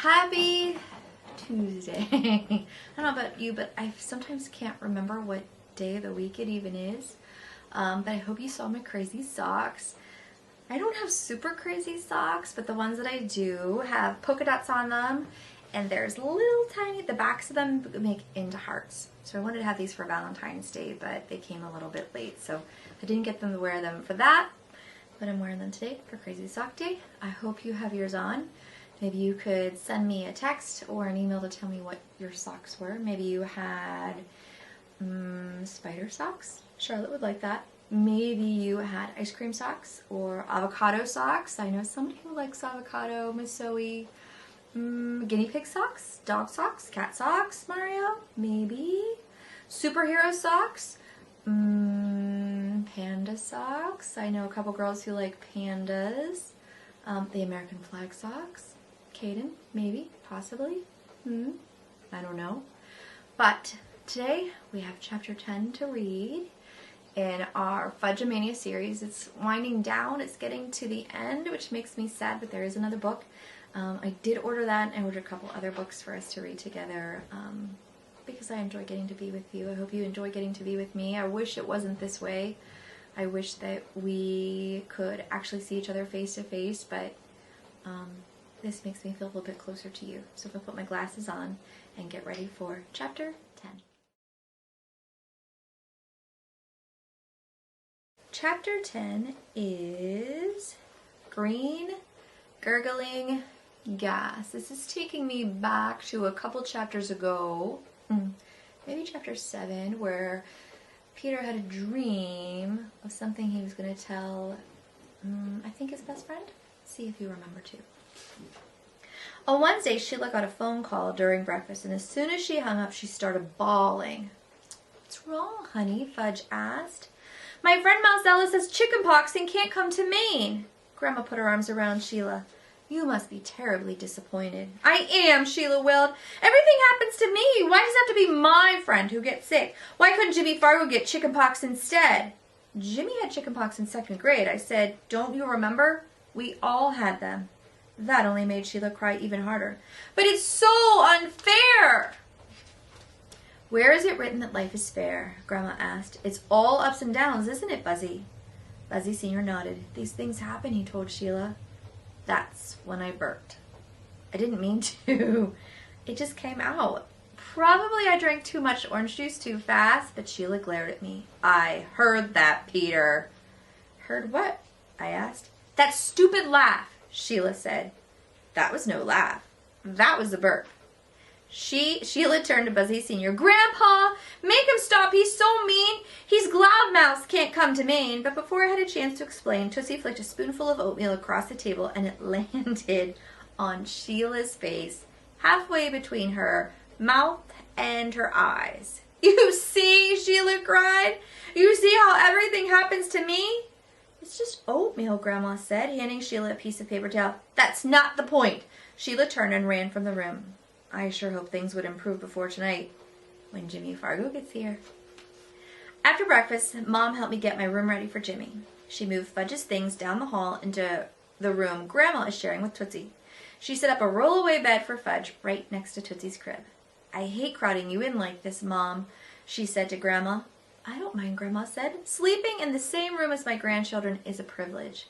Happy Tuesday. I don't know about you, but I sometimes can't remember what day of the week it even is. But I hope you saw my crazy socks. I don't have super crazy socks, but the ones that I do have polka dots on them, and there's little tiny, the backs of them make into hearts. So I wanted to have these for Valentine's Day, but they came a little bit late, so I didn't get them to wear them for that, but I'm wearing them today for Crazy Sock Day. I hope you have yours on. Maybe you could send me a text or an email to tell me what your socks were. Maybe you had spider socks. Charlotte would like that. Maybe you had ice cream socks or avocado socks. I know somebody who likes avocado, Miss Zoe. Guinea pig socks, dog socks, cat socks, Mario, maybe. Superhero socks, panda socks. I know a couple girls who like pandas. The American flag socks. Caden, maybe, possibly. I don't know. But today we have chapter 10 to read in our Fudge mania series. It's winding down. It's getting to the end, which makes me sad, but there is another book. I did order that, and I ordered a couple other books for us to read together because I enjoy getting to be with you. I hope you enjoy getting to be with me. I wish it wasn't this way. I wish that we could actually see each other face to face, but this makes me feel a little bit closer to you. So if I put my glasses on and get ready for chapter 10. Chapter 10 is Green Gurgling Gas. This is taking me back to a couple chapters ago, maybe chapter 7, where Peter had a dream of something he was going to tell, I think his best friend. See if you remember too. On Wednesday, Sheila got a phone call during breakfast, and as soon as she hung up, she started bawling. "What's wrong, honey?" Fudge asked. "My friend Marcellus has chickenpox and can't come to Maine." Grandma put her arms around Sheila. "You must be terribly disappointed." "I am," Sheila wailed. "Everything happens to me. Why does it have to be my friend who gets sick? Why couldn't Jimmy Fargo get chickenpox instead?" "Jimmy had chickenpox in 2nd grade. I said, don't you remember? We all had them." That only made Sheila cry even harder. "But it's so unfair." "Where is it written that life is fair?" Grandma asked. "It's all ups and downs, isn't it, Buzzy?" Buzzy Sr. nodded. "These things happen," he told Sheila. "That's when I burped. I didn't mean to. It just came out. Probably I drank too much orange juice too fast," but Sheila glared at me. "I heard that, Peter." "Heard what?" I asked. "That stupid laugh," Sheila said. "That was no laugh. That was a burp." Sheila turned to Buzzy Sr. "Grandpa, make him stop. He's so mean. He's Loudmouth, can't come to Maine." But before I had a chance to explain, Tootsie flicked a spoonful of oatmeal across the table, and it landed on Sheila's face, halfway between her mouth and her eyes. "You see," Sheila cried. "You see how everything happens to me?" "It's just oatmeal," Grandma said, handing Sheila a piece of paper towel. "That's not the point." Sheila turned and ran from the room. I sure hope things would improve before tonight, when Jimmy Fargo gets here. After breakfast, Mom helped me get my room ready for Jimmy. She moved Fudge's things down the hall into the room Grandma is sharing with Tootsie. She set up a roll-away bed for Fudge right next to Tootsie's crib. "I hate crowding you in like this, Mom," she said to Grandma. "I don't mind," Grandma said. "Sleeping in the same room as my grandchildren is a privilege.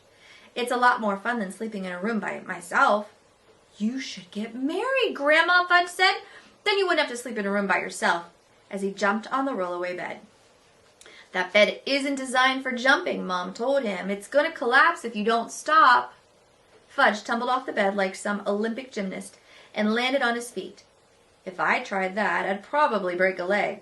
It's a lot more fun than sleeping in a room by myself." "You should get married," Grandma, Fudge said. "Then you wouldn't have to sleep in a room by yourself," as he jumped on the rollaway bed. "That bed isn't designed for jumping," Mom told him. "It's going to collapse if you don't stop." Fudge tumbled off the bed like some Olympic gymnast and landed on his feet. "If I tried that, I'd probably break a leg."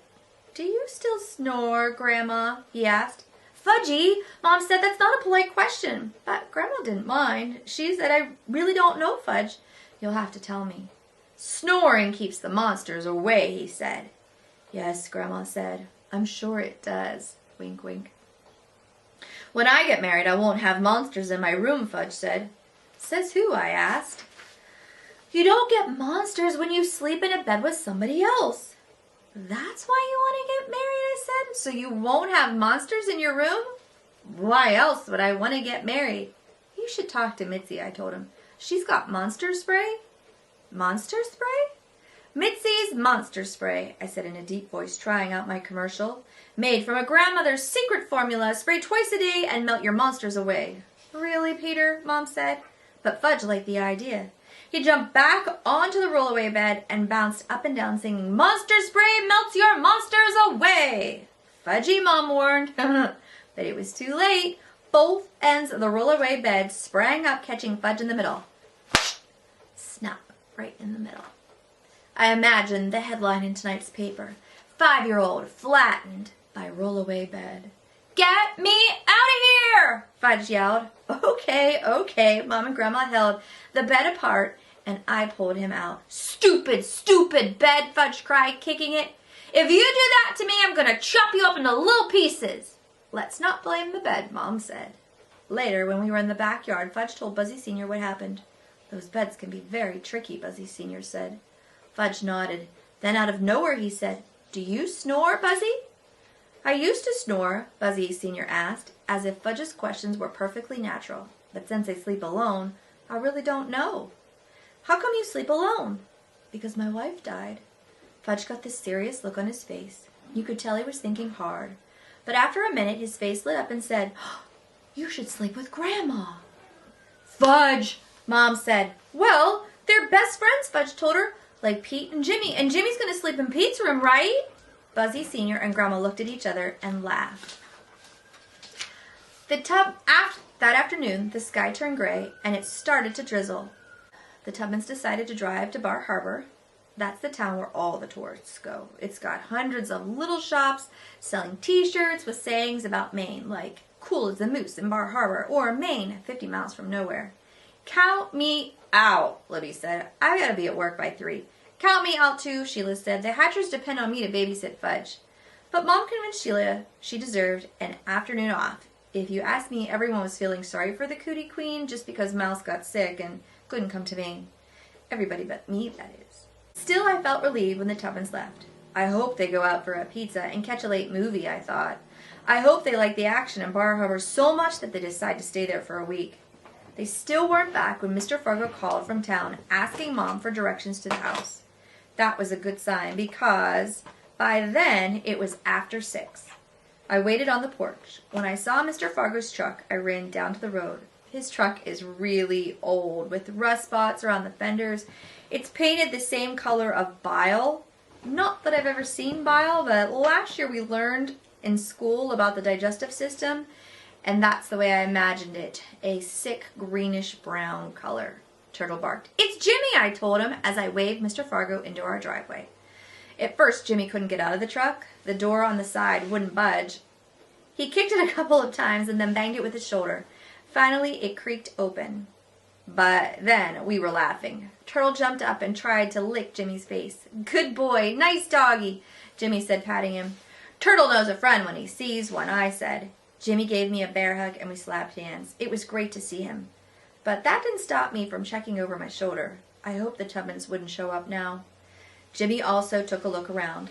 "Do you still snore, Grandma?" he asked. "Fudgy," Mom said, "that's not a polite question." But Grandma didn't mind. She said, "I really don't know, Fudge. You'll have to tell me." "Snoring keeps the monsters away," he said. "Yes," Grandma said. "I'm sure it does." Wink, wink. "When I get married, I won't have monsters in my room," Fudge said. "Says who?" I asked. "You don't get monsters when you sleep in a bed with somebody else." "That's why you want to get married," I said? "So you won't have monsters in your room?" "Why else would I want to get married?" "You should talk to Mitzi," I told him. "She's got monster spray." Monster spray? Mitzi's Monster Spray, I said in a deep voice, trying out my commercial. Made from a grandmother's secret formula. Spray twice a day and melt your monsters away. Really, Peter? Mom said. But Fudge liked the idea. He jumped back onto the rollaway bed and bounced up and down singing, Monster Spray melts your monsters away. Fudgy, Mom warned. But it was too late. Both ends of the rollaway bed sprang up, catching Fudge in the middle. Snap, right in the middle. I imagined the headline in tonight's paper. 5-year-old flattened by rollaway bed. Get me out of here! Fudge yelled. Okay, Mom and Grandma held the bed apart and I pulled him out. Stupid, stupid bed, Fudge cried, kicking it. If you do that to me, I'm going to chop you up into little pieces. Let's not blame the bed, Mom said. Later, when we were in the backyard, Fudge told Buzzy Sr. what happened. Those beds can be very tricky, Buzzy Sr. said. Fudge nodded. Then out of nowhere he said, Do you snore, Buzzy? I used to snore, Buzzy Sr. asked, as if Fudge's questions were perfectly natural. But since I sleep alone, I really don't know. How come you sleep alone? Because my wife died. Fudge got this serious look on his face. You could tell he was thinking hard. But after a minute, his face lit up and said, You should sleep with Grandma. Fudge, Mom said. Well, they're best friends, Fudge told her, like Pete and Jimmy. And Jimmy's going to sleep in Pete's room, right? Buzzy Sr. and Grandma looked at each other and laughed. That afternoon, the sky turned gray and it started to drizzle. The Tubmans decided to drive to Bar Harbor. That's the town where all the tourists go. It's got hundreds of little shops selling t-shirts with sayings about Maine, like cool as a moose in Bar Harbor, or Maine, 50 miles from nowhere. Count me out, Libby said. I gotta be at work by 3. Count me out too, Sheila said. The Hatchers depend on me to babysit Fudge. But Mom convinced Sheila she deserved an afternoon off. If you ask me, everyone was feeling sorry for the Cootie Queen just because Mouse got sick and couldn't come to Maine. Everybody but me, that is. Still, I felt relieved when the Tubbins left. I hope they go out for a pizza and catch a late movie, I thought. I hope they like the action in Bar Harbor so much that they decide to stay there for a week. They still weren't back when Mr. Fargo called from town asking Mom for directions to the house. That was a good sign because by then it was after 6. I waited on the porch. When I saw Mr. Fargo's truck, I ran down to the road. His truck is really old with rust spots around the fenders. It's painted the same color of bile. Not that I've ever seen bile, but last year we learned in school about the digestive system, and that's the way I imagined it, a sick greenish brown color. Turtle barked. It's Jimmy, I told him as I waved Mr. Fargo into our driveway. At first, Jimmy couldn't get out of the truck. The door on the side wouldn't budge. He kicked it a couple of times and then banged it with his shoulder. Finally, it creaked open. But then we were laughing. Turtle jumped up and tried to lick Jimmy's face. Good boy, nice doggy, Jimmy said, patting him. Turtle knows a friend when he sees one, I said. Jimmy gave me a bear hug and we slapped hands. It was great to see him. But that didn't stop me from checking over my shoulder. I hoped the Tubmans wouldn't show up now. Jimmy also took a look around.